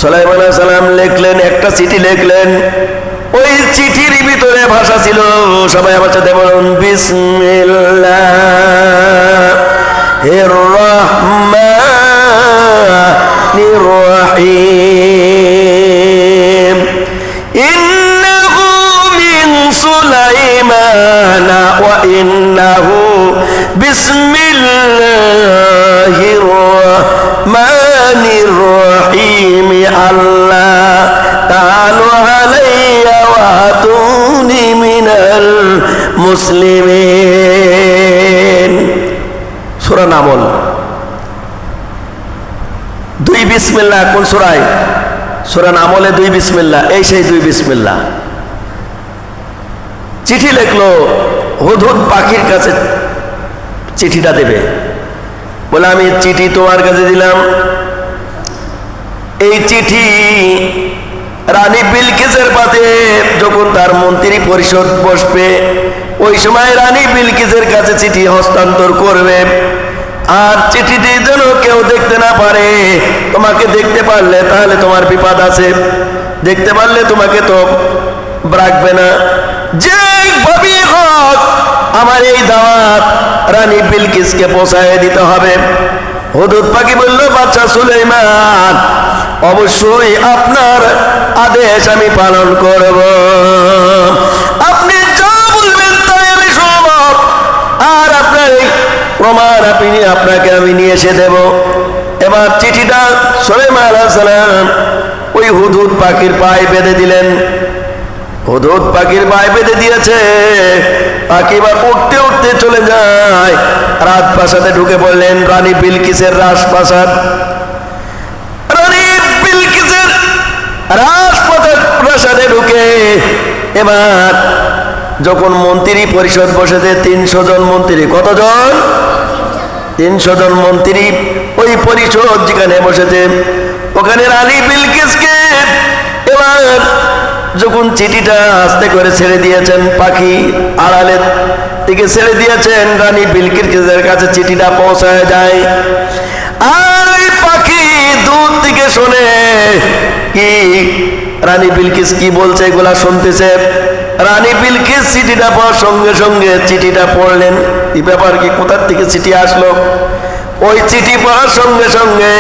সুলাইমান আলাইহিস সালাম লিখলেন, একটা চিঠি লিখলেন। ওই চিঠির ভিতরে ভাষা ছিল, সবাই আমার সাথে বলুন, বিসমিল্লাহির রাহমানির রাহিম। ইন্নাহু মিন সুলাইমানা ওয়া ইন্নাহু বিসমিল্লাহির রাহমানির রাহিম। আল্লাহ তাআলা আলাইয়া ওয়া আতুনি মিনাল মুসলিমিন। সূরা নামল। 2 বিসমিল্লাহ কোন সূরায়? সূরা নামলে 2 বিসমিল্লাহ, এই সেই 2 বিসমিল্লাহ। চিঠি লিখলো, হুদহুদ পাখির কাছে চিঠিটা দেবে। বলে আমি চিঠি তোমার কাছে দিলাম। এই চিঠি রানী বিলকিসের পাতে যখন তার মন্ত্রী পরিষদ বসবে, ওই সময় রানী বিলকিসের কাছে চিঠি হস্তান্তর করবে। আর চিঠিটি যেন কেউ দেখতে না পারে। তোমাকে দেখতে পারলে তাহলে তোমার বিপদ আছে, দেখতে পারলে তোমাকে তো রাখবে না। যেভাবে হোক আমার এই দাওয়াত রানী বিলকিসকে পৌঁছায় দিতে হবে। হুদহুদ পাখি বলল, বাদশা সুলাইমান, অবশ্যই আপনার আদেশ আমি পালন করব। আপনি যা বলবেন তাই আমি শুনব। আর আপনার এই প্রমাণ আপনাকে আমি নিয়ে এসে দেব। এবার চিঠিটা সুলাইমান আলাইহিস সালাম ওই হুদহুদ পাখির পায়ে বেঁধে দিলেন। হুদহুদ পাখির পায়ে বেঁধে দিয়েছে। পাখি এবার উঠতে উঠতে চলে যায়। রাজপ্রাসাদে ঢুকে পড়লেন, রানী বিলকিসের রাজপ্রাসাদ। রানী বিলকিসের রাজপ্রাসাদে ঢুকে এবার যখন মন্ত্রী পরিষদ বসেছে, 300 জন মন্ত্রী। কতজন? 300 জন মন্ত্রী ওই পরিষদ যেখানে বসেছে, ওখানে রানী বিলকিসকে এবার যখন চিঠিটা আস্তে করে ছেড়ে দিয়েছেন, পাখি আড়ালের দিকে ছেড়ে দিয়েছেন, রানী বিলকিসের কাছে চিঠিটা পৌঁছায় যায়। আর ওই পাখি দূর থেকে শোনে কি রানী বিলকিস কি বলছে, এগুলা শুনতেছে। রানী বিলকিস চিঠিটা পাওয়ার সঙ্গে সঙ্গে চিঠিটা পড়লেন। এই ব্যাপার কি, কোথার থেকে চিঠি আসলো? ওই চিঠি পড়ার সঙ্গে সঙ্গে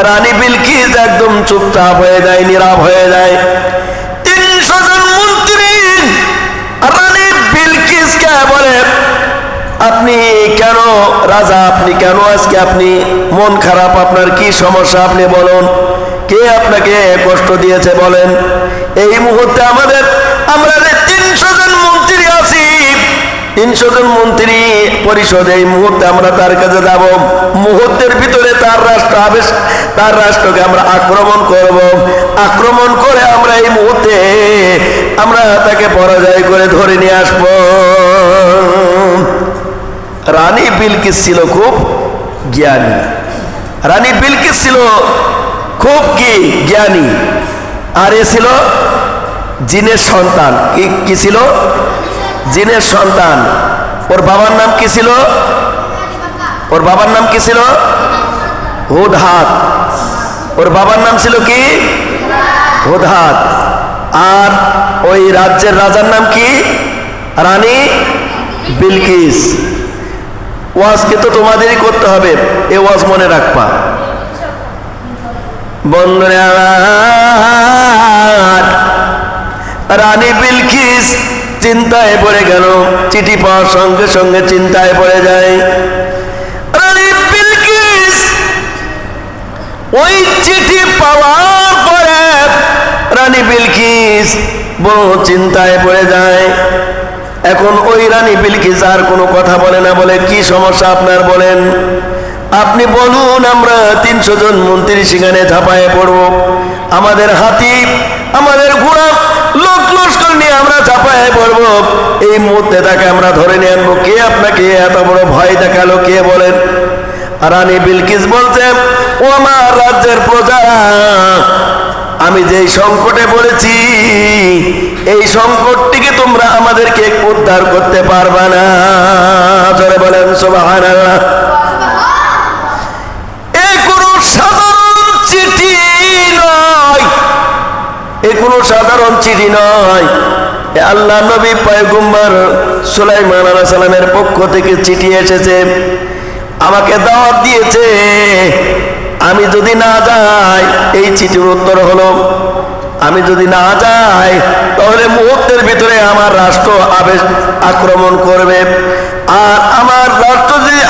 রানী বিলকিস একদম চুপচাপ হয়ে যায়, নীরব হয়ে যায়। 300 জন মন্ত্রী রানী বিলকিসকে বলে, আপনি কেন রাজা, আপনি কেন আজকে আপনি মন খারাপ, আপনার কি সমস্যা আপনি বলুন, কে আপনাকে কষ্ট দিয়েছে বলেন। এই মুহূর্তে আমরা 300 জন মন্ত্রী আছি, 300 জন মন্ত্রী পরিষদ, এই মুহূর্তে আমরা তার কাছে যাব। মুহূর্তের ভিতরে তার রাষ্ট্রকে আমরা আক্রমণ করব। আক্রমণ করে আমরা এই মুহূর্তে আমরা তাকে পরাজয় করে ধরে নিয়ে আসবো। রানী বিলকিস ছিল খুব জ্ঞানী। রানী বিলকিস ছিল খুব জ্ঞানী। আর এ ছিল জিনের সন্তান। কি ছিল? জিনের সন্তান। ওর বাবার নাম কি ছিল? ওর বাবার নাম কি ছিল? হুদহাদ। ওর বাবার নাম ছিল কি? হুদহাদ। আর ওই রাজ্যের রাজার নাম কি? রানী বিলকিস। ওয়াজকে তো তোমাদেরই করতে হবে, এ ওয়াজ মনে রাখবা। বন্ধুরা, রানী বিলকিস চিন্তায় পড়ে গেল। চিঠি পাওয়ার সঙ্গে সঙ্গে চিন্তায় পড়ে যায়। রানী বিলকিস ওই চিঠি পাওয়ার পরে রানী বিলকিস বড় চিন্তায় পড়ে যায়। এখন ওই রানী বিলকিস আর কোনো কথা বলে না, বলে কি সমস্যা আপনার বলেন, আপনি বলুন। আমরা 300 জন মন্ত্রী সেখানে ঝাঁপায়ে পড়ব। আমাদের হাতি, আমাদের ঘোড়া, লোক লস্কর নিয়ে আমরা ঝাঁপায়ে পড়ব। এই মুহূর্তে তাকে আমরা ধরে নিয়ে আনবো। কে আপনাকে এত বড় ভয় দেখালো, কে বলেন? রানী বিলকিস বলছে, ও আমার রাজ্যের প্রজা, আমি যেই সংকটে পড়েছি, এই সংকটটিকে তোমরা আমাদেরকে উদ্ধার করতে পারবে না। জোরে বলেন সুবহানাল্লাহ। এই কোনো সাধারণ চিঠি নয়, কোনো সাধারণ চিঠি নয়, আল্লাহ নবী পয়গম্বর সুলাইমান আলাইহিস সালামের পক্ষ থেকে চিঠি এসেছে, আমাকে দাওয়াত দিয়েছে। আমি যদি না যাই, এই চিঠির উত্তর হলো আমি যদি না যাই তাহলে মুহূর্তের ভিতরে আমার রাষ্ট্র আক্রমণ করবে, আর আমার রাষ্ট্র যদি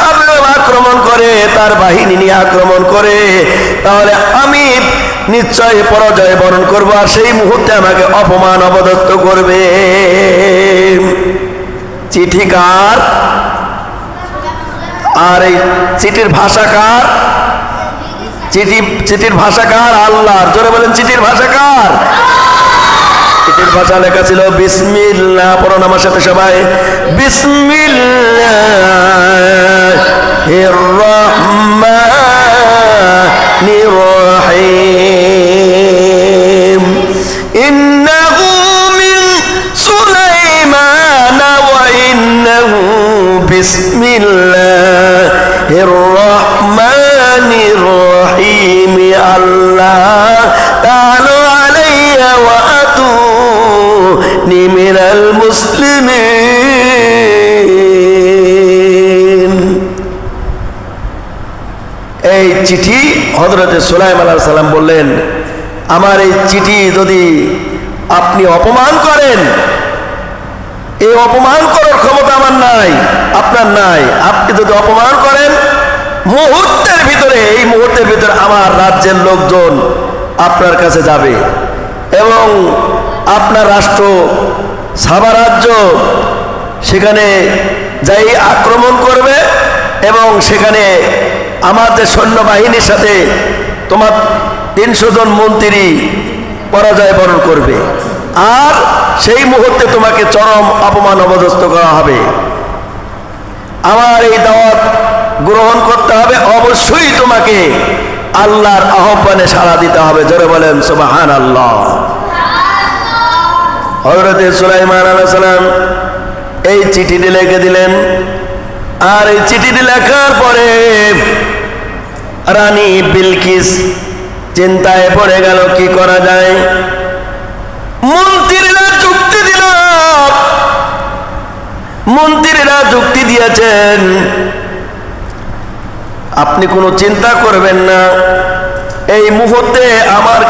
আক্রমণ করে, তার বাহিনী নিয়ে আক্রমণ করে, তাহলে আমি নিশ্চয় পরাজয় বরণ করব, আর সেই মুহূর্তে আমাকে অপমান অপদস্থ করবে। চিঠি কার? আর এই চিঠির ভাষা কার? চিঠির ভাষা কার? আল্লাহর। জোরে বলেন, চিঠির ভাষা কার? চিঠির ভাষা লেখা ছিল বিসমিল্লাহ। পড়ুন আমার সাথে সবাই, বিসমিল্লাহির রহমানির রহিম। ইন্নাহু মিন সুলাইমান ওয়া ইন্নাহু বিসমিল্লাহির রহমানির রহিম। আল্লাহ তাআলা আলাইয়া ওয়া আতুনি মিনাল মুসলিমিন। এই চিঠি হযরতে সুলাইমান আলাইহিস সালাম বললেন, আমার এই চিঠি যদি আপনি অপমান করেন, এই অপমান করার ক্ষমতা আমার নাই, আপনার নাই। আপনি যদি অপমান করেন, মুহূর্তের ভিতরে, এই মুহূর্তের ভিতরে আমার রাজ্যের লোকজন আপনার কাছে যাবে এবং আপনার রাষ্ট্র সাবা রাজ্য সেখানে যাই আক্রমণ করবে এবং সেখানে আমাদের সৈন্যবাহিনীর সাথে তোমার 300 জন মন্ত্রী পরাজয় বরণ করবে, আর সেই মুহূর্তে তোমাকে চরম অপমান অপদস্থ করা হবে। আমার এই দাওয়াত গ্রহণ করতে হবে, অবশ্যই তোমাকে আল্লাহর আহ্বানে সাড়া দিতে হবে। জোরে বলেন সুবহানাল্লাহ। হযরতে সুলাইমান আলাইহিস সালাম এই চিঠিটি লিখে দিলেন, আর এই চিঠিটি লেখার পরে রানী বিলকিস চিন্তায় পড়ে গেল, কি করা যায়। মন্ত্রীরা যুক্তি দিয়েছেন, আপনি কোনো চিন্তা করবেন না, এই মুহূর্তে আমার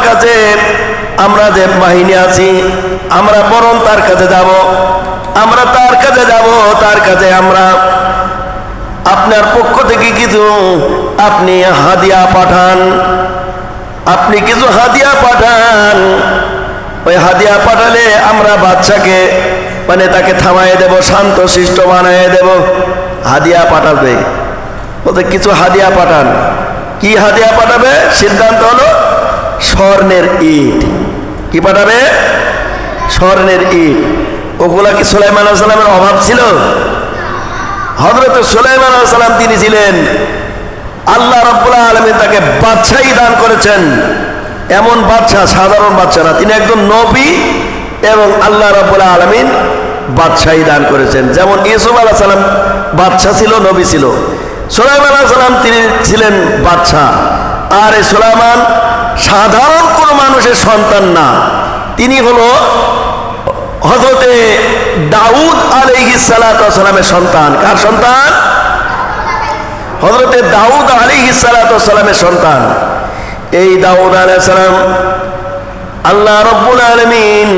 কাছে আমরা যে বাহিনী আছি, আমরা বরং তার কাছে যাব, তার কাছে আমরা আপনার পক্ষ থেকে কিছু আপনি হাদিয়া পাঠান। ওই হাদিয়া পাঠালে আমরা বাদশাকে মানে তাকে থামায় দেব, শান্ত শিষ্ট বানায় দেব। হাদিয়া পাঠাবে, ওদের কিছু হাদিয়া পাঠান। কি হাদিয়া পাঠাবে? সিদ্ধান্ত হলো স্বর্ণের ইট। কি পাঠাবে? স্বর্ণের ইট। ওগুলা কি সুলাইমান আলাইহিস সালামের অভাব ছিল? হযরত সুলাইমান আলাইহিস সালাম তিনি ছিলেন, আল্লাহ রাব্বুল আলামিন তাকে বাদশাহী দান করেছেন। এমন বাদশাহ, সাধারণ বাদশাহ না, তিনি একজন নবী এবং আল্লাহ রাব্বুল আলামিন বাদশাহী দান করেছেন। যেমন ইউসুফ আলাইহিস সালাম বাদশাহ ছিল, নবী ছিল, সুলাইমান আলাইহিস সালাম তিনি ছিলেন বাদশাহ। আর এই সুলাইমান সাধারণ কোনো মানুষের সন্তান না, তিনি হলো হযরতে দাউদ আলাইহিস সালাতু ওয়াস সালামের সন্তান। কার সন্তান? হযরতে দাউদ আলাইহিস সালাতু ওয়াস সালামের সন্তান। এই দাউদ আলাইহিস সালাম আল্লাহ রাব্বুল আলামিন,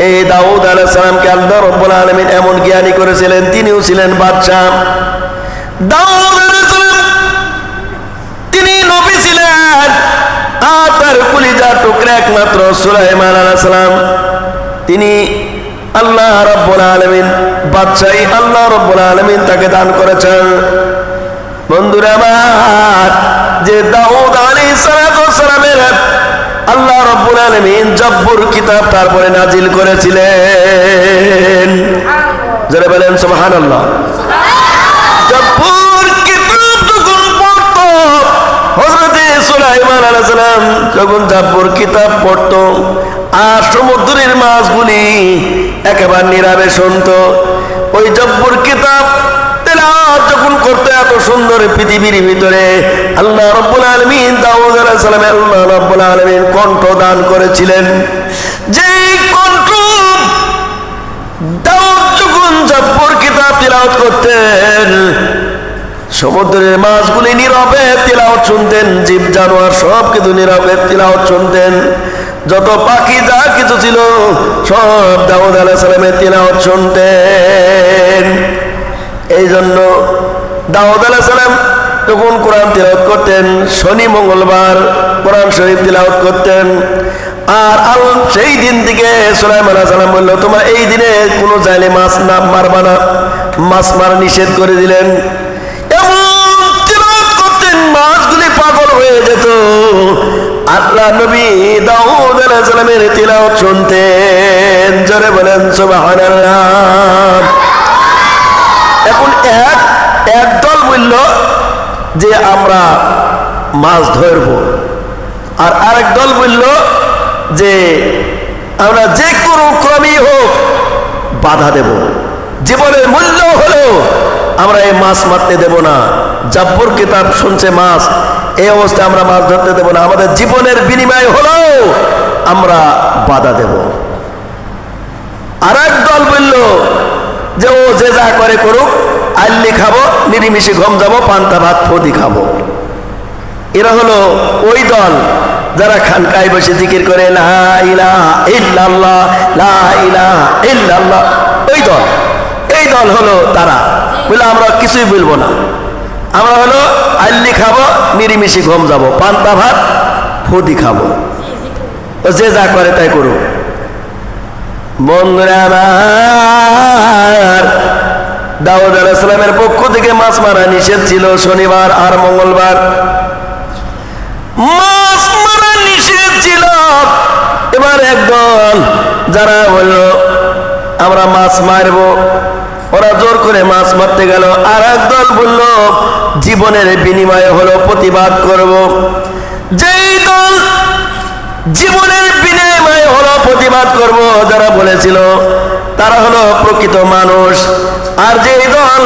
এই দাউদ আলাইহিস সালামকে আল্লাহ রাব্বুল আলামিন এমন জ্ঞানী করেছিলেন, তিনিও ছিলেন বাদশাহ। দাউদ আলাইহিস সালাম তিনি নবী ছিলেন, আর তার কলিজার টুকরা একমাত্র সুলাইমান আলাইহিস সালাম, তিনি আল্লাহ রাব্বুল আলামিন বাদশাহী আল্লাহ রাব্বুল আলামিন তাকে দান করেছেন। বন্ধুরা আমার, যে দাউদ আলাইহিস সালামের আল্লাহ রাব্বুল আলামিন জব্বুর কিতাব তারপরে নাজিল করেছিলেন। যারা বলেন সুবহানাল্লাহ। জব্বুর কিতাব যখন পড়তো হযরতে সুলাইমান আলাইহিস সালাম, যখন জব্বুর কিতাব পড়তো আর সমুদ্রের মাছগুলি একেবারে নীরবে শুনতো, ওই জব্বুর কিতাব তেলাওয়াত যখন করতে এত সুন্দর পৃথিবীর ভিতরে আল্লাহ রাব্বুল আলামিন দাউদ আলাইহিস আলাইহিস সালামে আল্লাহ রাব্বুল আলামিন কণ্ঠ দান করেছিলেন। যেই কণ্ঠ দাউদ যখন জাব্বুর কিতাব তিলাওয়াত করতেন, সমুদ্রের মাছগুলি নীরবে তিলাওয়াত শুনতেন, জীব জানোয়ার সব কিছু নীরবে তিলাওয়াত শুনতেন, যত পাখি যা কিছু ছিল সব দাউদ আলাইহিস সালামের তিলাওয়াত শুনতেন। এই জন্য দাউদ আলাইহিস সালাম তখন কোরআন তিলাওয়াত করতেন, শনি মঙ্গলবার কোরআন শরীফ তিলাওয়াত করতেন। আর সেই দিন থেকে সুলাইমান আলাইহিস সালাম বলল, তোমরা এই দিনে কোনো চাইলে মাছ না মারবা না, মাছ মারা নিষেধ করে দিলেন। এমন তিলাওয়াত করতেন, মাছগুলি পাগল হয়ে যেত। আল্লাহ নবী দাউদ আলাইহিস সালামের তিলাওয়াত শুনতেন। জোরে বলেন সুবহানাল্লাহ। এখন এক দল বলল যে আমরা মাছ ধরব, আর আরেক দল বলল যে আমরা যে কোনো ক্রমেই হোক বাধা দেব, জীবনের মূল্য হলেও আমরা এই মাছ মারতে দেব না। জাব্বুর কিতাব শুনছে মাছ, এই অবস্থায় আমরা মাছ ধরতে দেব না, আমাদের জীবনের বিনিময় হলেও আমরা বাধা দেব। আর এক দল বলল যে ও যে যা করে করুক, আল্লি খাবো, নিরিমিশি ঘুম যাবো, পান্তা ভাত ফদি খাবো। এরা হলো ওই দল যারা খানকায় বসে জিকির করে লা ইলাহা ইল্লাল্লাহ, লা ইলাহা ইল্লাল্লাহ। এই দল হলো তারা বলে আমরা কিছুই বলবো না, আমরা হলো আল্লি খাবো, নিরিমিশি ঘুম যাবো, পান্তা ভাত ফদি খাবো, যে যা করে তাই করুক। বন্ধুরা আমার, দাউদ আলাইহিস সালামের পক্ষ থেকে মাছ মারা নিষেধ ছিল শনিবার আর মঙ্গলবার, মাছ মারা নিষেধ ছিল। এবার একদল যারা বলল আমরা মাছ মারবো, ওরা জোর করে মাছ মারতে গেল। আর একদল বলল জীবনের বিনিময়ে হলো প্রতিবাদ করব। যেই দল জীবনের বিনিময়ে হলো প্রতিবাদ করব, যারা বলেছিল তারা হলো প্রকৃত মানুষ। আর যেই দল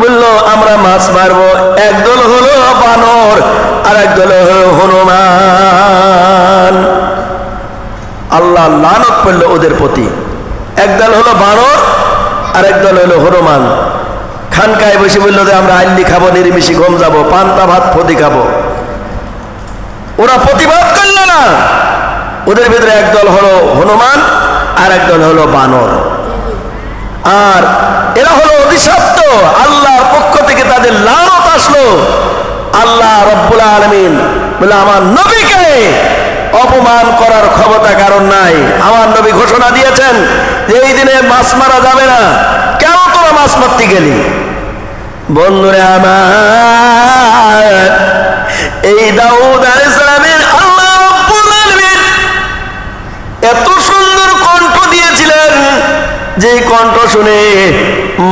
বলল আমরা মাছ মারবো, একদল হলো বানর আর একদল হলো হনুমান। আল্লাহ লানত করল ওদের প্রতি। একদল হলো বানর আর একদল হলো হনুমান। খানকায় বসে বললো যে আমরা আল্লি খাবো, নিরিমিশি ঘুম যাবো, পান্তা ভাত ফদি খাবো। ওরা প্রতিবাদ করল না। ওদের ভিতরে একদল হলো হনুমান আর একদল হলো বানর। আর এরা হলো অভিশপ্ত, আল্লাহর পক্ষ থেকে তাদের লানত আসলো। আল্লাহ রব্বুল আলামিন বলে আমার নবীকে অপমান করার ক্ষমতা কারণ নাই। আমার নবী ঘোষণা দিয়েছেন যে এই দিনে মাছ মারা যাবে না। কেন তোরা মাছ মারতে গেলি? বন্ধুরা আমার, এই দাউদ আলাইহিস সালামের আল্লাহ রব্বুল আলামিন এত সুন্দর কণ্ঠ দিয়েছিলেন, যে কণ্ঠ শুনে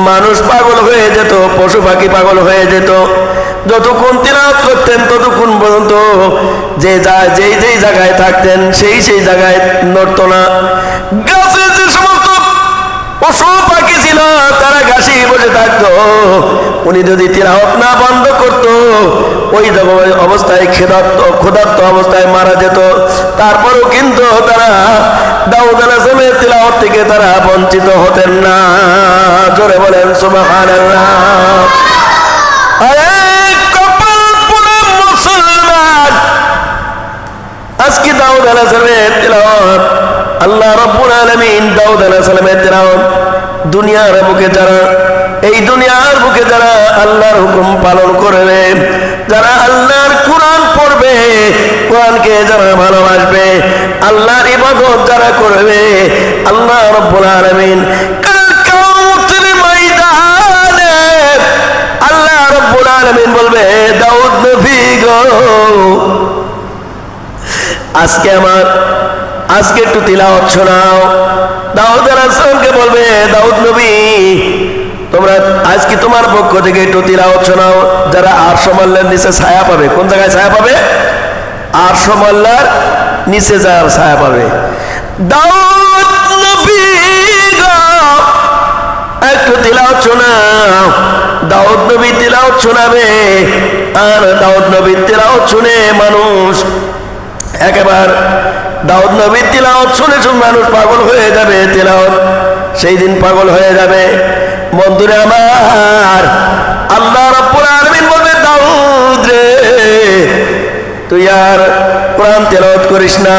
মানুষ পাগল হয়ে যেত, পশু পাখি পাগল হয়ে যেত। যতক্ষণ তিলাওয়াত করতেন ততক্ষণ পর্যন্ত যেই জায়গায় থাকতেন সেই জায়গায় নড়ত না। গাছে যে সমস্ত পশু পাখি ছিল তারা ঘাসে বসে থাকতো। উনি যদি তিলাওয়াত না বন্ধ করতো, ওই অবস্থায় ক্ষুধার্ত অবস্থায় মারা যেত। তারপরেও কিন্তু তারা দাউদ আলাইহিস সালামের তিলাওয়াত থেকে তারা বঞ্চিত হতেন না। জোরে বলেন সুবহানাল্লাহ। আজকে দাউদ আলাইহিস সালামের তিলাওয়াত, আল্লাহ রাব্বুল আলামিন দাউদ আলাইহিস সালামের তিলাওয়াত দুনিয়ার বুকে যারা, এই দুনিয়ার বুকে যারা আল্লাহর হুকুম পালন করবে, যারা আল্লাহর কোরআন পড়বে, কোরআনকে যারা ভালোবাসবে, আল্লাহর ইবাদত যারা করবে, আল্লাহ রাব্বুল আলামিন কাল কিয়ামতের ময়দানে আল্লাহ রাব্বুল আলামিন বলবে দাউদ নবী গো, আজকে একটু তিলাওয়াত শোনাও। দাউদ আলাইহিস সালামকে বলবে দাউদ নবী তোমরা আজকে তোমার পক্ষ থেকে একটু তিলাওয়াত শোনাও। যারা আরশ মাল্লার নিচে ছায়া পাবে, কোন জায়গায় ছায়া পাবে? আরশ মাল্লার নিচে যার ছায়া পাবে। দাউদ নবী গো একটু তিলাওয়াত শোনাও। দাউদ নবী তিলাওয়াত শোনাবে। আর দাউদ নবীর তিলাওয়াত শুনে মানুষ একেবারে দাউদ নবীর তিলাওয়াত শুনে মানুষ পাগল হয়ে যাবে, তিলাওয়াত সেই দিন পাগল হয়ে যাবে। বন্ধুরা আমার, আল্লাহ রাব্বুল আলামিন বলবে, দাউদ রে তুই আর কোরআন তেলাওয়াত করিস না।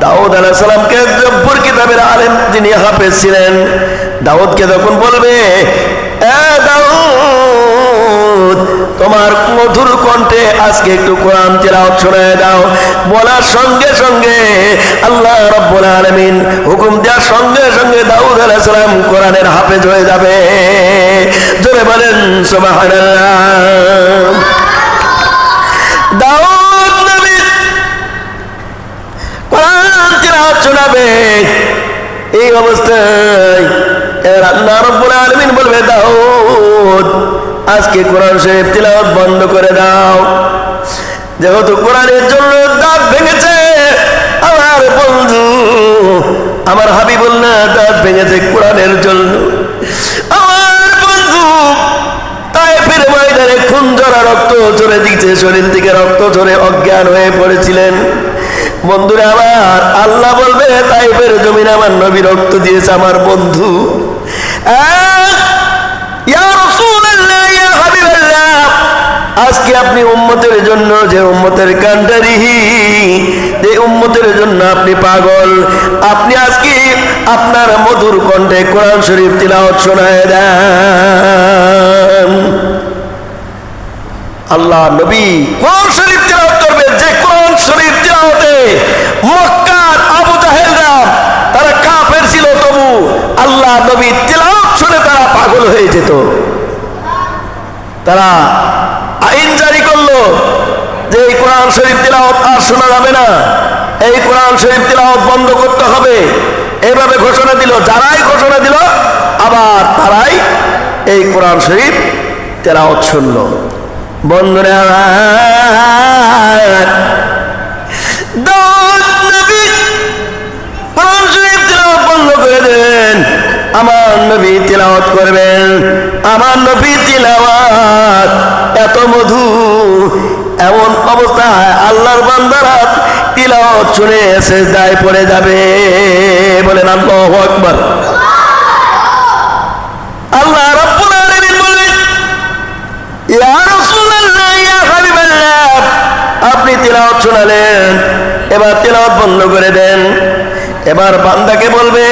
দাউদ আলাইহিস সালামকে জব্বর কিতাবের আলেম যিনি হাফেজ ছিলেন, দাউদকে যখন বলবে, এ দাউদ তোমার মধুর কণ্ঠে আজকে একটু কোরআন তেলাওয়াত শোনায় দাও, বলার সঙ্গে সঙ্গে আল্লাহ রাব্বুল আলামিন হুকুম দেওয়ার সঙ্গে সঙ্গে দাউদ আলাইহিস সালাম কোরআনের হাফেজ হয়ে যাবে। জোরে বলেন সুবহানাল্লাহ। দাউদ নবী কোরআন তেলাওয়াত শোনাবে, এই অবস্থায় আল্লাহ রাব্বুল আলামিন বলবে, দাউদ আজকে কোরআন শরীফ তিলাওয়াত বন্ধ করে দাও। যেহেতু কোরআনের জন্য দাঁত ভেঙেছে আমার বন্ধু, আমার হাবিবুল্লাহ দাঁত ভেঙেছে কোরআনের জন্য। আমার বন্ধু তায়েফের ময়দানে খুন ঝরা রক্ত ঝরে দিচ্ছে, শরীর থেকে রক্ত ঝরে অজ্ঞান হয়ে পড়েছিলেন। বন্ধুরা আমার, আল্লাহ বলবে, তায়েফের জমিনে আমার নবী রক্ত দিয়েছে আমার বন্ধু। ইয়া রাসূলুল্লাহ, ইয়া হাবিবাল্লাহ, আজকে আপনি উম্মতের জন্য যে উম্মতের কান্ডারি, যে উম্মতের জন্য আপনি পাগল, আপনি আজকে আপনার মধুর কণ্ঠে কোরআন শরীফ তিলাওয়াত শোনায় দেন। আল্লাহ নবী কোরআন শরীফ তিলাওয়াত করবে, যে কোরআন শরীফ তিলাওয়াতে মক্কার আবু জাহেলরা তারা কাফের ছিল, তবু আল্লাহ নবী তিলাওয়াত শুনে তারা পাগল হয়ে যেত। তারা আইন জারি করলো যে এই কোরআন শরীফ তিলাওয়াত আর শোনা যাবে না, এই কোরআন শরীফ তিলাওয়াত বন্ধ করতে হবে, এইভাবে ঘোষণা দিল। যারাই ঘোষণা দিল আবার তারাই এই কোরআন শরীফ তিলাওয়াত শুনলো। বন্ধুরা দাউদ নবী কোরআন শরীফ তিলাওয়াত বন্ধ করে দেন, আমার নবী তিলাওয়াত করবেন। আমার নবী তিলাওয়াত এত মধু, এমন অবস্থায় আল্লাহর বান্দারা তিলাওয়াত শুনে সিজদায় পড়ে যাবে। বলেন আল্লাহু আকবার। আল্লাহ রাব্বুল আলামিন বলেন, ইয়া রাসূলুল্লাহ, ইয়া হাবিবাল্লাহ, আপনি তিলাওয়াত শোনালেন, এবার তিলাওয়াত বন্ধ করে দেন। এবার বান্দাকে বলবে,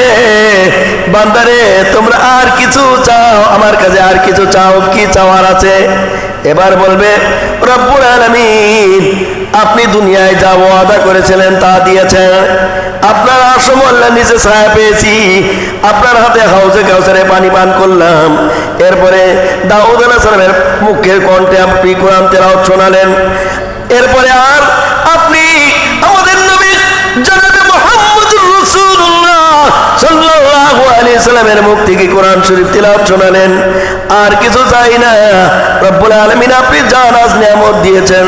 বান্দারে তোমরা আর কিছু চাও, আমার কাছে আর কিছু চাও, কি চাওয়ার আছে? এবার বলবে, রব্বুল আলামিন আপনি দুনিয়ায় যা ওয়াদা করেছিলেন তা দিয়েছেন, আপনার আসমল্লার নিচে ছায়া পেয়েছি, আপনার হাতে হাউজে কাউসারে পানি পান করলাম। এরপরে দাউদ আলাইহিস সালামের মুখের কণ্ঠে আপনি কোরআন তেলাওয়াত শোনালেন। এরপরে আর আপনি আমাদের নবী জনাবে মুহাম্মদুর রাসূলুল্লাহ সাল্লাল্লাহু আলাইহি সাল্লামের মুখ থেকে কোরআন শরীফ তিলাওয়াত শোনালেন। আর কিছু চাই না, রব্বুল আলামিন আপনি যা নাজ নিয়ামত দিয়েছেন,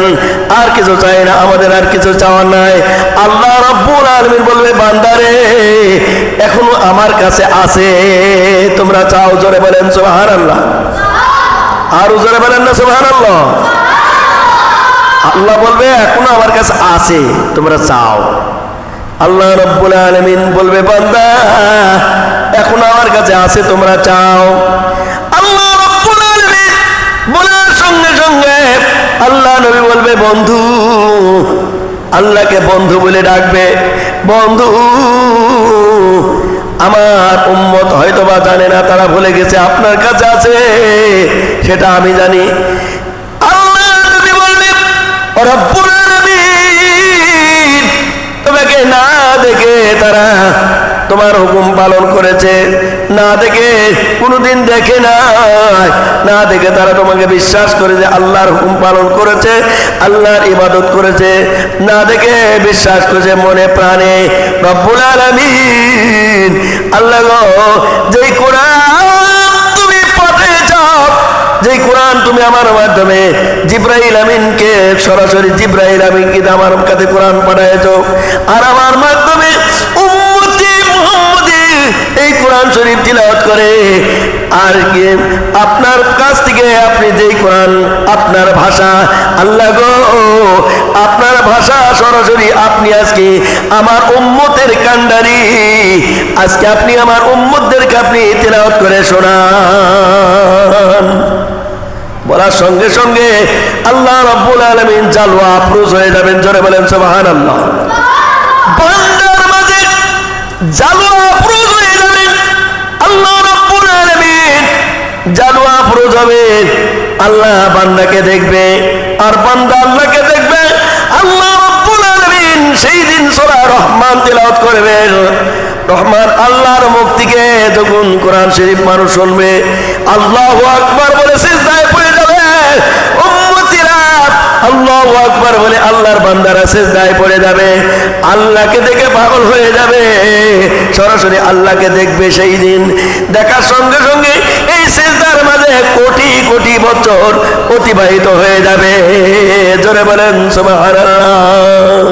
আর কিছু চাই না, আমাদের আর কিছু চাওয়ার নাই। আল্লাহ রব্বুল আলামিন বলবে, বান্দারে এখনো আমার কাছে আছে, তোমরা চাও। জোরে বলেন সুবহানাল্লাহ। আর জোরে বলেন না সুবহানাল্লাহ। আল্লাহ বলবে, এখনো আমার কাছে আছে, তোমরা চাও। আল্লাহ রাব্বুল আলামিন বলবে, বান্দা এখন আমার কাছে আছে, তোমরা চাও। আল্লাহ রাব্বুল আলামিন বলার সঙ্গে সঙ্গে আল্লাহ নবী বলবে, বন্ধু, আল্লাহকে বন্ধু বলে ডাকবে। বন্ধু, আমার উম্মত হয়তোবা জানে না, তারা ভুলে গেছে আপনার কাছে আছে, সেটা আমি জানি। আল্লাহ নবী বলবে, রব্বুল আলামিন তোমাকে না দেখে তারা তোমার হুকুম পালন করেছে, না দেখে কোনোদিন দেখে না দেখে তারা তোমাকে বিশ্বাস করে যে আল্লাহর হুকুম পালন করেছে, আল্লাহর ইবাদত করেছে, না দেখে বিশ্বাস করেছে মনে প্রাণে। রব্বুল আলামিন আল্লাহ গো, যেই কোরআন তুমি পাঠিয়েছো, যেই কোরআন তুমি আমার মাধ্যমে জিবরাইল আমিনকে, সরাসরি জিবরাইল আমিনকে আমার কাছে কোরআন পাঠিয়েছো, আর আমার মাধ্যমে উম্মতি মুহাম্মদি এই কোরআন শরীফ তিলাওয়াত করে, আর কি আপনার কাছ থেকে আপনি যেই কোরআন আপনার ভাষা আল্লাহ গো আপনার ভাষা সরাসরি আপনি আজকে আমার উম্মতের কান্ডারি আজকে আপনি আমার উম্মতদেরকে আপনি তিলাওয়াত করে শোনান। বলার সঙ্গে সঙ্গে আল্লাহ রাব্বুল আলামিন জালওয়া আফরোজ হয়ে যাবেন। জোরে বলেন সুবহানাল্লাহ। বান্দার মাঝে জালওয়া আফরোজ হয়ে যাবেন। আল্লাহ রাব্বুল আলামিন জালওয়া আফরোজ হবে। আল্লাহ বান্দাকে দেখবে আর বান্দা আল্লাহকে দেখবে। আল্লাহ রাব্বুল আলামিন সেই দিন সূরা রহমান তিলাওয়াত করবেন। রহমান আল্লাহর মুখ থেকে যখন কোরআন শরীফ মানুষ শুনবে আল্লাহু আকবার বলে সিজদায় পড়ে যাবে। উম্মতিরা আল্লাহু আকবার বলে আল্লাহর বান্দারা সিজদায় পড়ে যাবে। আল্লাহকে দেখে পাগল হয়ে যাবে। সরাসরি আল্লাহকে দেখবে সেই দিন। দেখার সঙ্গে সঙ্গে এই সিজদার মাঝে কোটি কোটি বছর অতিবাহিত হয়ে যাবে। জোরে বলেন সুবহানাল্লাহ।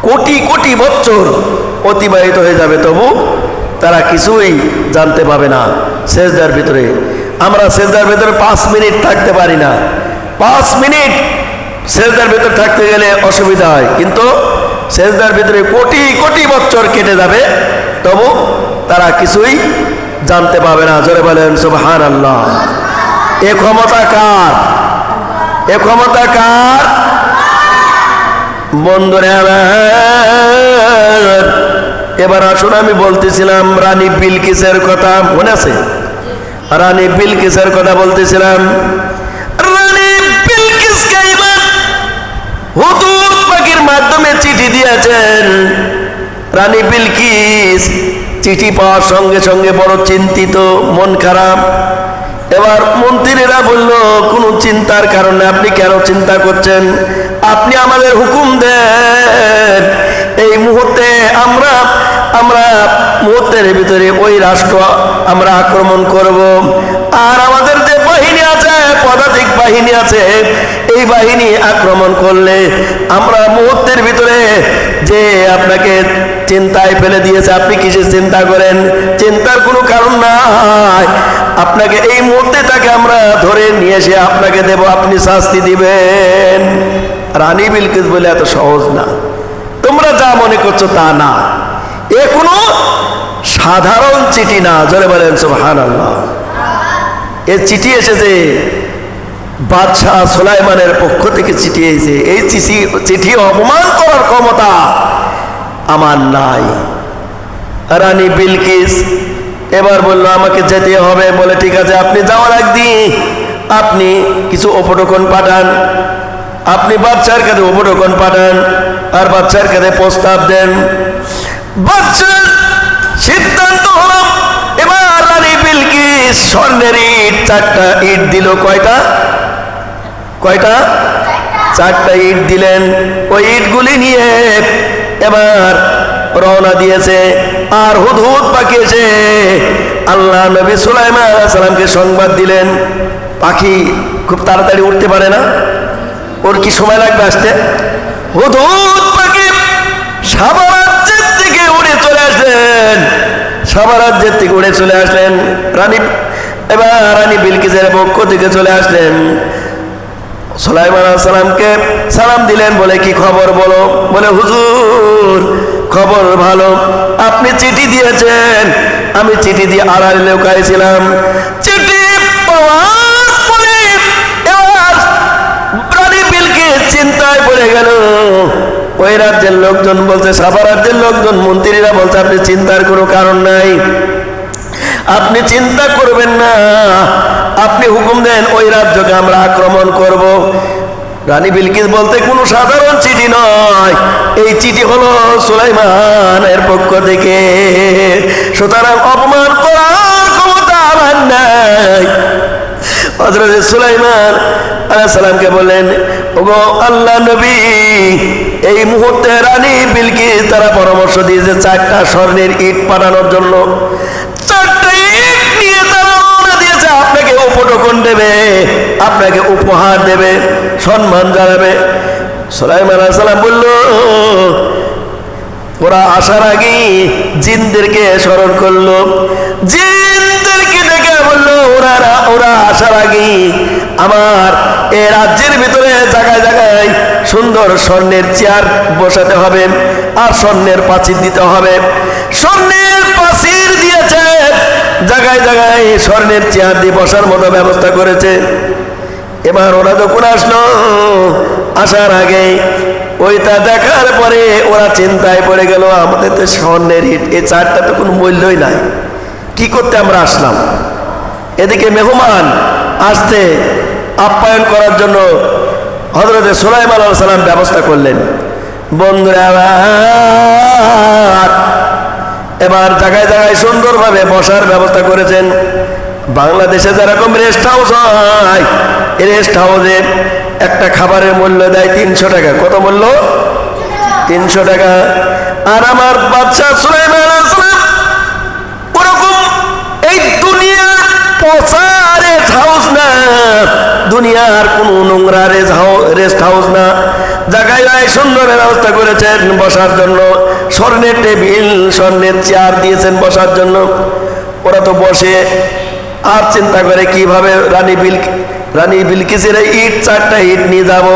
কোটি কোটি বছর অতিবাহিত হয়ে যাবে, তবু তারা কিছুই জানতে পাবে না সেজদার ভিতরে। আমরা সেজদার ভিতরে 5 মিনিট থাকতে পারি না। 5 মিনিট সেজদার ভিতরে থাকতে গেলে অসুবিধা হয়, কিন্তু সেজদার ভিতরে কোটি কোটি বছর কেটে যাবে, তবু তারা কিছুই জানতে পাবে না। জোরে বলেন সুবহানাল্লাহ। এ ক্ষমতা কার? এ ক্ষমতা কার? বন্ধুরা আমার, এবার আসুন আমি বলতেছিলাম রানী বিলকিসের কথা, মনে আছে? রানী বিলকিসের কথা বলতেছিলাম। রানী বিলকিসকে এবার হুদুদ পাখির মাধ্যমে চিঠি দিয়েছেন। রানী বিলকিস চিঠি পাওয়ার সঙ্গে সঙ্গে বড় চিন্তিত, মন খারাপ। এবার মন্ত্রীরা বলল কোনো চিন্তার কারণে আপনি কেন চিন্তা করছেন? আপনি আমাদের হুকুম দেন, এই মুহূর্তে আমরা মুহূর্তের ভিতরে ওই রাষ্ট্র আমরা আক্রমণ করব। আর আমাদের যে বাহিনী আছে, পদাতিক বাহিনী আছে, এই বাহিনী আক্রমণ করলে আমরা মুহূর্তের ভিতরে যে আপনাকে চিন্তায় ফেলে দিয়েছে, আপনি কিসের চিন্তা করেন? চিন্তার কোনো কারণ নাই। আপনাকে এই মুহূর্তে তাকে আমরা ধরে নিয়ে এসে আপনাকে দেব, আপনি শাস্তি দিবেন। রানী বিলকিস বলে এত সহজ না, তোমরা যা মনে করছো তা না। এ কোনো সাধারণ চিঠি না। জোরে বলেন সুবহানাল্লাহ। এ চিঠি এসেছে বাদশাহ সুলাইমানের পক্ষ থেকে চিঠি এসেছে। এই চিঠি অপমান করার ক্ষমতা আমার নাই। রানী বিলকিস এবার বললো আমাকে যেতে হবে। বলে ঠিক আছে, আপনি যাওয়ার একদিন আপনি কিছু উপঢৌকন পাঠান, আপনি বাদশার কাছে উপঢৌকন পাঠান আর বাদশার কাছে প্রস্তাব দেন। বাদশার সিদ্ধান্ত হলো এবার রানী বিলকিস স্বর্ণের ইট 4টা ইট দিল। কয়টা? 4টা ইট দিলেন। ওই ইটগুলি নিয়ে এবার রওনা দিয়েছে। আর হুদহুদ পাখি এসে আল্লাহ নবী সুলাইমান আলাইহিস সালামকে সংবাদ দিলেন। পাখি খুব তাড়াতাড়ি উঠতে পারে না, ওর কি সময় লাগবে আসতে? হুদহুদ পাখি সাবা রাজ্যের থেকে উড়ে চলে আসলেন। সাবা রাজ্যের থেকে উড়ে চলে আসলেন। এবার রানী বিলকিসের পক্ষ থেকে চলে আসলেন। সুলাইমান আলাইহিস সালামকে সালাম দিলেন। বলে কি খবর বলো? বলে হুজুর খবর ভালো, আপনি চিঠি দিয়েছেন, আমি চিঠি দিয়ে আড়ালে লুকাইছিলাম। চিঠি পাওয়ার পরে এবার রানী বিলকিস চিন্তায় পড়ে গেল। ওই রাজ্যের লোকজন বলছে, সাবা রাজ্যের লোকজন মন্ত্রীরা বলছে আপনি চিন্তার কোনো কারণ নাই, আপনি চিন্তা করবেন না, আপনি হুকুম দেন ওই রাজ্যকে আমরা আক্রমণ করব। রানী বিলকিস বলতে কোনো সাধারণ চিঠি নয়, এই চিঠি হলো সুলাইমানের পক্ষ থেকে। সুতরাং অপমান করার ক্ষমতা আমার নাই। হযরত সুলাইমান আলাইহিস সালামকে বললেন, ওগো আল্লাহ নবী, এই মুহূর্তে রানী বিলকিস তারা পরামর্শ দিয়েছে 4টা স্বর্ণের ইট পাঠানোর জন্য। 4টা ইট নিয়ে তারা রওনা দিয়েছে। আপনাকে উপঢৌকন দেবে, আপনাকে উপহার দেবে, সম্মান জানাবে। সুলাইমান আলাইহিস সালাম বলল, ওরা আসার আগে জিনদেরকে স্মরণ করলো, জিনদেরকে ডেকে বললো ওরা আসার আগে আমার এ রাজ্যের ভিতরে জায়গায় জায়গায় সুন্দর স্বর্ণের চেয়ার বসাতে হবে, আর স্বর্ণের প্রাচীর দিতে হবে। স্বর্ণের প্রাচীর দিয়েছে, জায়গায় জায়গায় স্বর্ণের চেয়ার দিয়ে বসার মতো ব্যবস্থা করেছে। এবার ওরা যখন আসলো, আসার আগে ওইটা দেখার পরে ওরা চিন্তায় পড়ে গেল, আমাদের তো স্বর্ণের ইট, এই চারটা তো কোনো মূল্যই নাই, কি করতে আমরা আসলাম। এদিকে মেহমান আসতে আপ্যায়ন করার জন্য হযরতে সুলাইমান আলাইহিস সালাম ব্যবস্থা করলেন। বন্ধুরা এবার জায়গায় জায়গায় সুন্দরভাবে বসার ব্যবস্থা করেছেন। বাংলাদেশে যেরকম রেস্ট হাউস হয়, রেস্ট হাউসে একটা খাবারের মূল্য দেয় 300 টাকা। কত মূল্য? 300 টাকা। আর আমার বাদশা সুলাইমান আলাইহিস সালাম ওরকম এই দুনিয়া পচা রেস্ট হাউস না, দুনিয়ার কোন নোংরা রেস্ট হাউস না, জায়গায় সুন্দর ব্যবস্থা করেছেন বসার জন্য। স্বর্ণের টেবিল, স্বর্ণের চেয়ার দিয়েছেন বসার জন্য। ওরা তো বসে আর চিন্তা করে কিভাবে রানী বিলকিসের ইট, 4টা ইট নিয়ে যাব।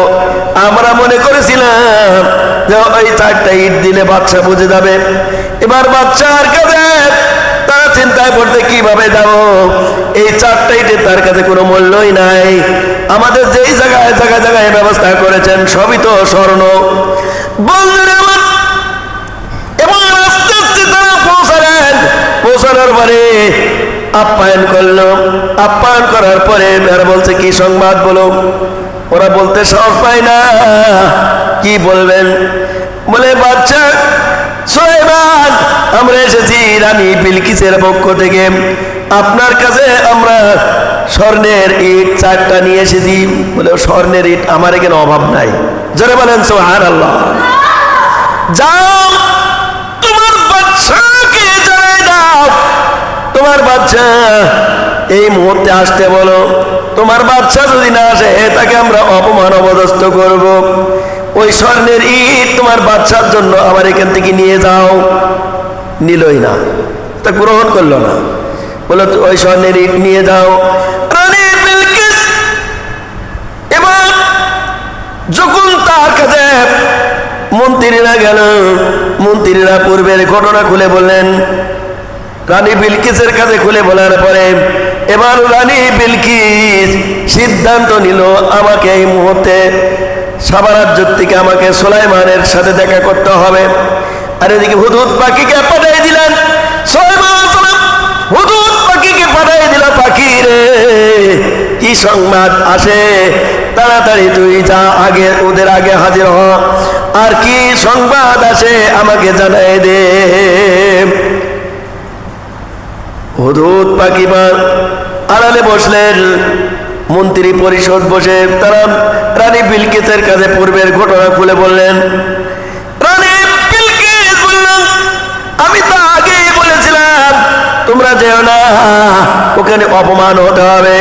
আমরা মনে করেছিলাম যে ওই 4টা ইট দিলে বাদশা বুঝে যাবে। এবার বাদশার কাছে তারা চিন্তায় পড়তে কিভাবে যাব, এই 4টা ইটের তার কাছে কোনো মূল্যই নাই। আমাদের যেই জায়গায় জায়গায় জায়গায় ব্যবস্থা করেছেন সবই তো স্বর্ণ। বন্ধুরা এবার আস্তে আস্তে তারা পৌঁছানোর পরে আপ্যায়ন করলো। আপ্যায়ন করার পরে এরা বলছে কি সংবাদ বলো। ওরা বলতে সাহস পায় না, কি বলবেন। বলে বাদশা সুলাইমান, আমরা এসেছি রানী বিলকিসের পক্ষ থেকে, আপনার কাছে আমরা স্বর্ণের ইট 4টা নিয়ে এসেছি। বলে স্বর্ণের ইট আমার এখানে অভাব নাই। জোরে বলেন সুবহানাল্লাহ। যাও তোমার বাদশাকে জানাই দাও, তোমার বাদশা এই মুহূর্তে আসতে বলো। তোমার বাদশা যদি না আসে তাকে আমরা অপমান অপদস্থ করব। ওই স্বর্ণের ইট তোমার বাদশার জন্য আমার এখান থেকে নিয়ে যাও। নিলই না, তা গ্রহণ করলো না। বলো ওই স্বর্ণের ইট নিয়ে যাও। রানী বিলকিস এবার যখন তার কাছে মন্ত্রীরা গেল, মন্ত্রীরা পূর্বের ঘটনা খুলে বললেন। রানী বিলকিসের কাছে খুলে বলার পরে এবার রানী বিলকিস সিদ্ধান্ত নিল, আমাকে এই মুহূর্তে সাবা রাজ্য থেকে আমাকে সুলাইমানের সাথে দেখা করতে হবে। আর এদিকে হুদহুদ পাখিকে পাঠিয়ে দিলেন। সুলাইমান আলাইহিস সালাম হুদহুদ পাখিকে পাঠিয়ে দিল, পাখি রে কি সংবাদ আসে, তাড়াতাড়ি তুই যা, আগে ওদের আগে হাজির হ, আর কি সংবাদ আসে আমাকে জানাই দে। হুদহুদ পাখি আড়ালে বসলেন, মন্ত্রী পরিষদ বসে তারা রানী বিলকিসের কাছে পূর্বের ঘটনা খুলে বললেন। রানী বিলকিস বললেন, আমি তো আগেই বলেছিলাম তোমরা যেও না, ওখানে অপমান হতে হবে।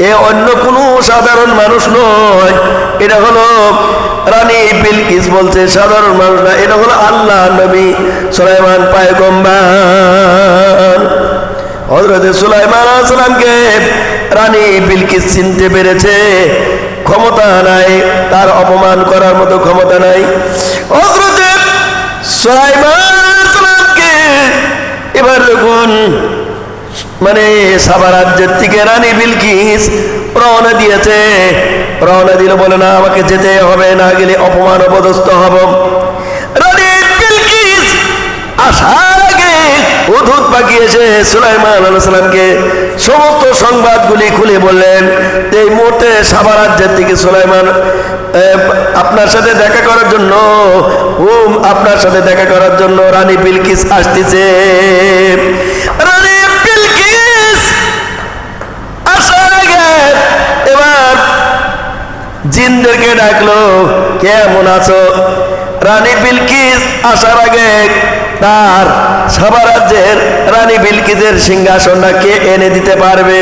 এ অন্য কোনো সাধারণ মানুষ নয়, এটা হলো রানী বিলকিস বলছে সাধারণ মানুষ না, এটা হলো আল্লাহ নবী সুলাইমান পয়গম্বর। হযরত সুলাইমান আলাইহিস সালামকে রানী বিলকিস চিনতে পেরেছে, ক্ষমতা নাই, তার অপমান করার মতো ক্ষমতা নাই। হযরত সুলাইমান আলাইহিস সালামকে এবার যখন সাবা রাজ্যের থেকে রানী বিলকিস রওনা দিয়েছে, রওনা দিল, বলে না আমাকে যেতে হবে, না গেলে অপমান অপদস্থ হব। রানী বিলকিস আসার আগে হুদহুদ পাখি এসে সুলাইমান আলাইহিস সালামকে সমস্ত সংবাদগুলি খুলে বললেন। এই মুহূর্তে সাবা রাজ্যের থেকে সুলাইমান আপনার সাথে দেখা করার জন্য, আপনার সাথে দেখা করার জন্য রানী বিলকিস আসতেছে। রানী বিলকিস আসার আগে এবার জিনদেরকে ডাকলো, কেমন আছো। রানী বিলকিস আসার আগে তার সাবা রাজ্যের রানী বিলকিসের সিংহাসনটা কে এনে দিতে পারবে,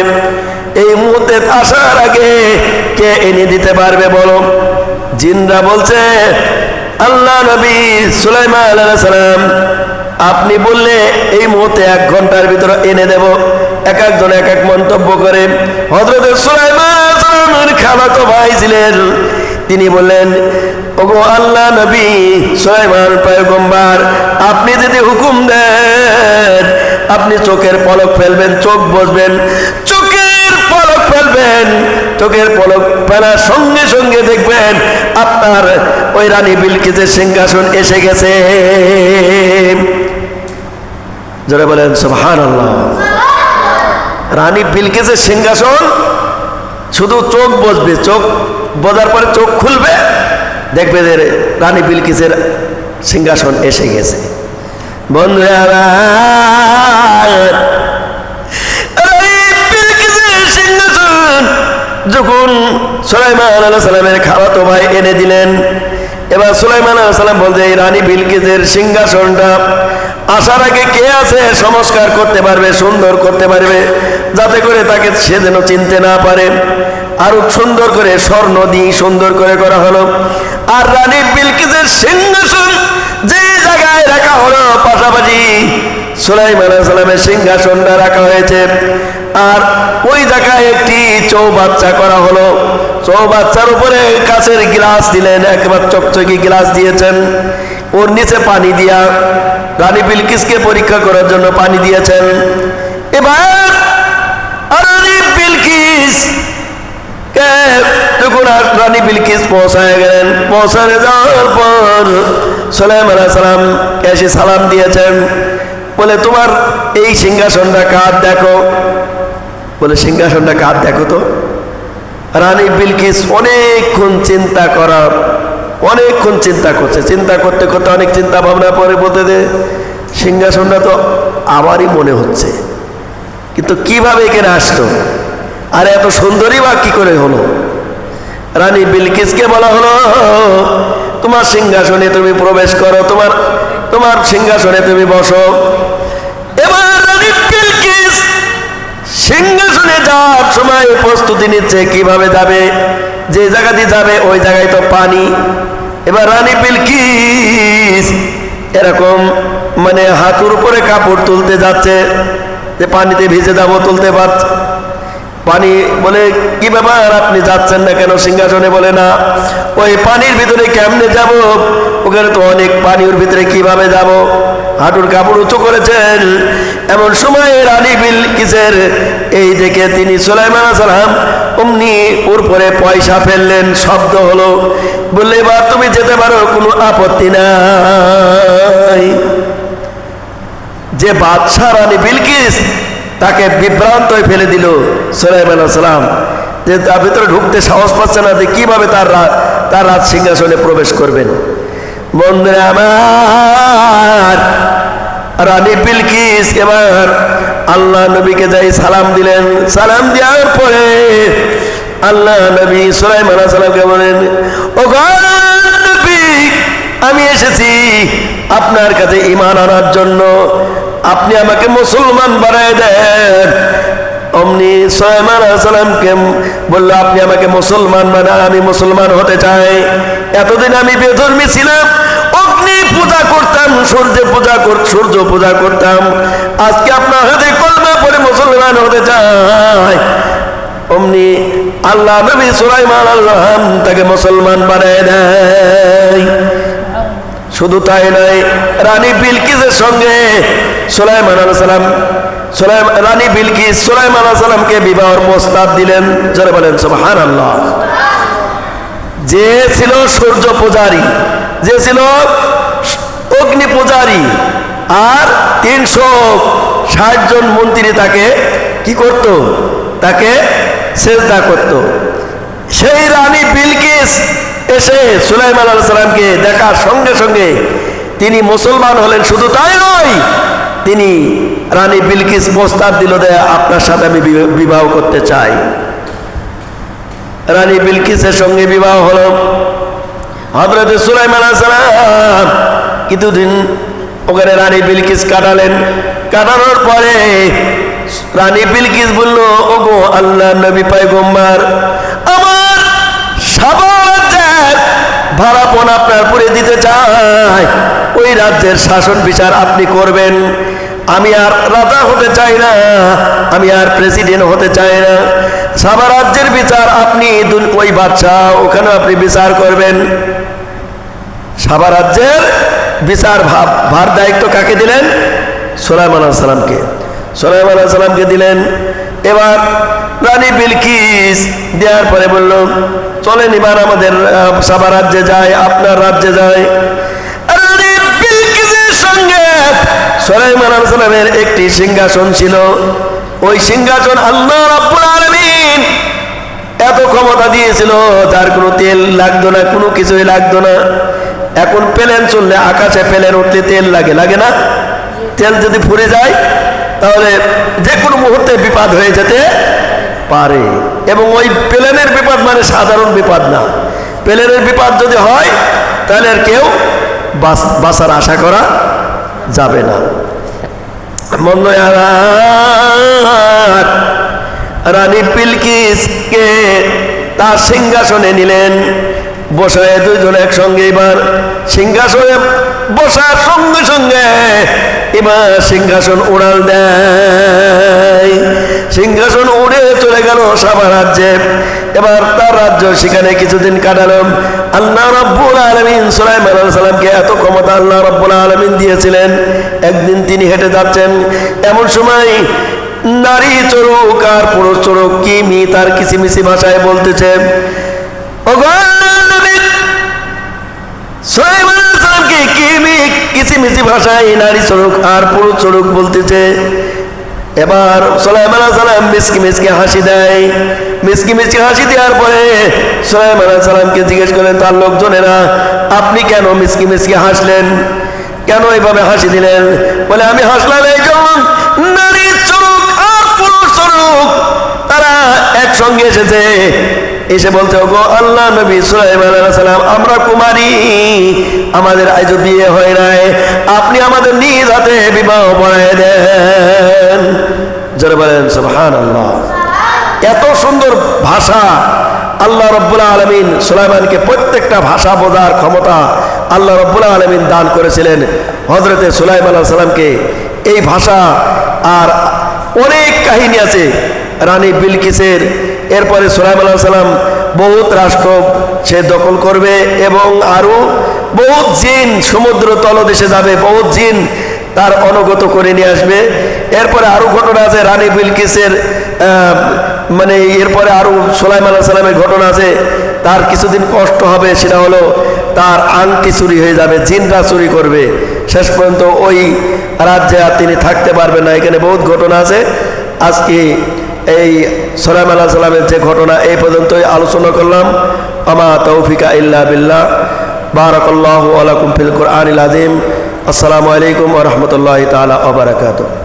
এই মুহূর্তে আসার আগে কে এনে দিতে পারবে বলো। জিনরা বলছে আল্লাহ নবী সুলাইমান আলাইহিস সালাম, আপনি বললে এই মুহূর্তে 1 ঘন্টার ভিতরে এনে দেব। এক একজন এক এক মন্তব্য করে। হযরত সুলাইমান আলাইহিস সালামের খালাতো ভাই ছিলেন, তিনি বললেন, ওগো আল্লাহ নবী সুলাইমান পয়গম্বর, আপনি যদি হুকুম দেন, আপনি চোখের পলক ফেলবেন, চোখ বসবেন, চোখের পলক ফেলবেন, চোখের পলক ফেলার সঙ্গে সঙ্গে দেখবেন আপনার ওই রানী বিলকিসের সিংহাসন এসে গেছে। যারা বলেন সুবহানাল্লাহ। রানী বিলকিসের সিংহাসন, শুধু চোখ বসবে, চোখ বোঝার পরে চোখ খুলবে, দেখবে যে রানী বিলকিসের সিংহাসন এসে গেছে। বন্ধুরা, সিংহাসন যখন সুলাইমান আলাইহিস সালামের খালাতো ভাই এনে দিলেন, এবার সুলাইমান আলাইহিস সালাম বলছে, এই রানী বিলকিসের সিংহাসনটা আসার আগে কে আছে সংস্কার করতে পারবে, সুন্দর করতে পারবে, যাতে করে তাকে সে যেন চিনতে না পারে। আরো সুন্দর করে স্বর্ণ দিয়ে সুন্দর করে করা হলো। আর রানী বিলকিসের সিংহাসন যে জায়গায় রাখা হলো, পাশাপাশি সুলাইমান আলাইহিস সালামের সিংহাসনটা রাখা হয়েছে। আর ওই জায়গায় একটি চৌবাচ্চা করা হলো। চৌবাচ্চার উপরে কাচের গ্লাস দিলেন, একবার চকচকি গ্লাস দিয়েছেন। ওর নিচে পানি দিয়া রানী বিলকিসকে পরীক্ষা করার জন্য পানি দিয়েছেন। এবার রানী বিলকিস যখন রানী বিলকিস পৌঁছায় গেলেন, পৌঁছানো যাওয়ার পর সুলাইমান আলাইহিস সালাম এসে সালাম দিয়েছেন। বলে, তোমার এই সিংহাসনটা কার দেখো। বলে, সিংহাসনটা কার দেখো তো। রানী বিলকিস অনেকক্ষণ চিন্তা করার, অনেকক্ষণ চিন্তা করছে। চিন্তা করতে করতে অনেক চিন্তা ভাবনা পরে বলতে যে, সিংহাসনটা তো আমারই মনে হচ্ছে, কিন্তু কিভাবে এখানে আসলো, আর এত সুন্দরী বা কি করে হলো। রানী বিলকিসকে বলা হলো, তোমার সিংহাসনে তুমি প্রবেশ করো, তোমার সিংহাসনে তুমি বসো। এবার রানী বিলকিস সিংহাসনে যাওয়ার সময় প্রস্তুতি নিচ্ছে, কিভাবে যাবে, যে জায়গাতে যাবে ওই জায়গায় তো পানি। এবার রানী বিলকিস এরকম মানে হাঁটুর উপরে কাপড় তুলতে যাচ্ছে, যে পানিতে ভিজে যাবো, তুলতে পারছে পানি। বলে, কি ব্যাপার, আপনি যাচ্ছেন না কেন সিংহাসনে? বলে, না, ওই পানির ভিতরে কেমনে যাব, ওখানে তো অনেক পানি, ওর ভিতরে কিভাবে যাব। হাঁটুর কাপড় উঁচু করেছেন। এমন সময় রানী বিলকিসের এই দেখে তিনি সুলাইমান আলাইহিস সালাম অমনি ওর পরে পয়সা ফেললেন, শব্দ হলো। বললে, এবার তুমি যেতে পারো, কোনো আপত্তি নাই। যে বাদশা রানী বিলকিস, তাকে বিভ্রান্ত ফেলে দিল সুলাইমান আলাইহিস সালাম, যে তার ভিতরে ঢুকতে সাহস পাচ্ছে না, যে কিভাবে তার রাজ সিংহাসনে প্রবেশ করবেন। বন্ধুরা আমার, রানী বিলকিস এবার আল্লাহ নবীকে যাই সালাম দিলেন। সালাম দেওয়ার পরে আল্লাহ নবী সুলাইমান আলাইহিস সালামকে বলেন, ও নবী, আমি এসেছি আপনার কাছে ঈমান আনার জন্য, আপনি আমাকে মুসলমান বানায় দেন। অমনি সুলাইমান আলাইহিস সালামকে বলল, আপনি আমাকে মুসলমান বানান, আমি মুসলমান হতে চাই। এতদিন আমি বেধর্মী ছিলাম, অগ্নি পূজা করতাম, সূর্য পূজা করতাম, আজকে আপনার হাতে কলমা পড়ে মুসলমান হতে চাই। অমনি আল্লাহ নবী সুলাইমান আলাইহিস সালাম তাকে মুসলমান বানায় দেয়। শুধু তাই নয়, রানী বিলকিসের সঙ্গে সুলাইমান আলাইহিস সালাম, রানী বিলকিস সুলাইমান আলাইহিস সালামকে বিবাহের প্রস্তাব দিলেন। যারা বলেন সুবহানাল্লাহ। যে ছিল সূর্য পূজারী, যে ছিল অগ্নি পূজারী, আর 360 জন মন্ত্রী তাকে কি করত, তাকে সেজদা করত। সেই রানী বিলকিস এসে সুলাইমান আলাইহিস সালামকে দেখার সঙ্গে সঙ্গে তিনি মুসলমান হলেন। শুধু তাই নয়, তিনি রানী বিলকিস প্রস্তাব দিল, যে আপনার সাথে আমি বিবাহ করতে চাই। রানী বিলকিসের সঙ্গে বিবাহ হলো। হযরত সুলাইমান আলাইহিস সালাম কিছুদিন ওখানে রানী বিলকিস কাটালেন। কাটানোর পরে রানী বিলকিস বলল, ওগো আল্লাহ নবী পয়গম্বর, আমার ভাড়াপণ আপনার পুরে দিতে চায়, ওই রাজ্যের শাসন বিচার আপনি করবেন। আমি আর রাজা হতে চাই না, আমি আর প্রেসিডেন্ট হতে চাই না। সাবা রাজ্যের বিচার আপনি ওই বাদশাহ ওখানে আপনি বিচার করবেন। সাবা রাজ্যের বিচার ভার দায়িত্ব কাকে দিলেন? সুলাইমান আলাইহিস সালামকে। সুলাইমান আলাইহিস সালামকে দিলেন। এবার রানী বিলকিস দেওয়ার পরে বলল, চলেন এবার আমাদের সাবা রাজ্যে যায়, আপনার রাজ্যে যায়। রানী বিলকিসের সঙ্গে সুলাইমান আলাইহিস সালামের একটি সিংহাসন ছিল। ওই সিংহাসন আল্লাহ রাব্বুল আলামিন এত ক্ষমতা দিয়েছিল, তার কোনো তেল লাগতো না, কোনো কিছুই লাগতো না। এখন প্লেন চললে, আকাশে প্লেন উঠলে তেল লাগে, লাগে না? তেল যদি ফুরে যায় তাহলে যে কোনো মুহূর্তে বিপদ হয়ে যেতে পারে। এবং ওই প্লেনের বিপদ মানে সাধারণ বিপদ না। প্লেনের বিপদ যদি হয় তাহলে আর কেউ বাঁচার আশা করা যাবে না। রানী বিলকিসকে তার সিংহাসনে নিলেন, বসায় দুইজন একসঙ্গে। এবার সিংহাসনে বসার সঙ্গে সঙ্গে এবার সিংহাসন উড়াল দেয়, সিংহাসন উড়ে চলে গেল সাবা রাজ্যে। এবার তার রাজ্য সেখানে কিছুদিন কাটালাম। আল্লাহ রাব্বুল আলামিন সুলাইমান আলাইহিস সালামকে এত ক্ষমতা আল্লাহ রাব্বুল আলামিন দিয়েছিলেন। একদিন তিনি হেঁটে যাচ্ছেন, এমন সময় নারী চড়ুক আর পুরুষ চড়ুক কিমি তার কিচিমিচি ভাষায় বলতেছে, সুলাইমান আলাইহিস সালামকে কিমি কিচিমিচি ভাষায় নারী চড়ুক আর পুরুষ চড়ুক বলতেছে। এবার সুলাইমান আলাইহিস সালাম মিসকি মিসকি হাসি দেয়। মিসকি মিসকি হাসি দেওয়ার পরে সুলাইমান আলাইহিস সালামকে জিজ্ঞেস করেন তার লোকজনেরা, আপনি কেন মিসকি মিসকি হাসলেন, কেন এইভাবে হাসি দিলেন? বলে, আমি হাসলাম এই জন্য, নারী চড়ুক আর পুরুষ চড়ুক তারা একসঙ্গে এসেছে, এসে বলছে, ওগো আল্লাহ নবী সুলাইমান আলাইহিস সালাম, আমরা কুমারী, আমাদের আজও বিয়ে হয় নাই, আপনি আমাদের নিজ হাতে বিবাহ পড়ায় দেন। যারা বলেন সুবহানাল্লাহ। এত সুন্দর ভাষা আল্লাহ রাব্বুল আলামিন সুলাইমানকে, প্রত্যেকটা ভাষা বোঝার ক্ষমতা আল্লাহ রাব্বুল আলামিন দান করেছিলেন হযরতে সুলাইমান আলাইহিস সালামকে। এই ভাষা আর অনেক কাহিনী আছে রানী বিলকিসের। এরপরে সুলাইমান আলাইহিস সালাম বহুত রাষ্ট্র সে দখল করবে এবং আরো বহুত জিন সমুদ্র তলদেশে যাবে, বহুত জিন তার অনুগত করে নিয়ে আসবে। এরপরে আরো ঘটনা আছে রানী বিলকিসের, মানে এরপরে আরো সুলাইমান আলাইহিস সালামের ঘটনা আছে। তার কিছুদিন কষ্ট হবে, সেটা হলো তার আংটি চুরি হয়ে যাবে, জিনরা চুরি করবে। শেষ পর্যন্ত ওই রাজ্যে আর তিনি থাকতে পারবেন না। এখানে বহুত ঘটনা আছে। আজকে এই সুলাইমান আলাইহিস সালামের যে ঘটনা এই পর্যন্তই আলোচনা করলাম। আমা তৌফিকা ইল্লা বিল্লাহ। বারাকাল্লাহু আলাইকুম ফিল কুরআনিল আযীম। আসসালামু আলাইকুম ওয়া রাহমাতুল্লাহি তাআলা ওয়া বারাকাতুহু।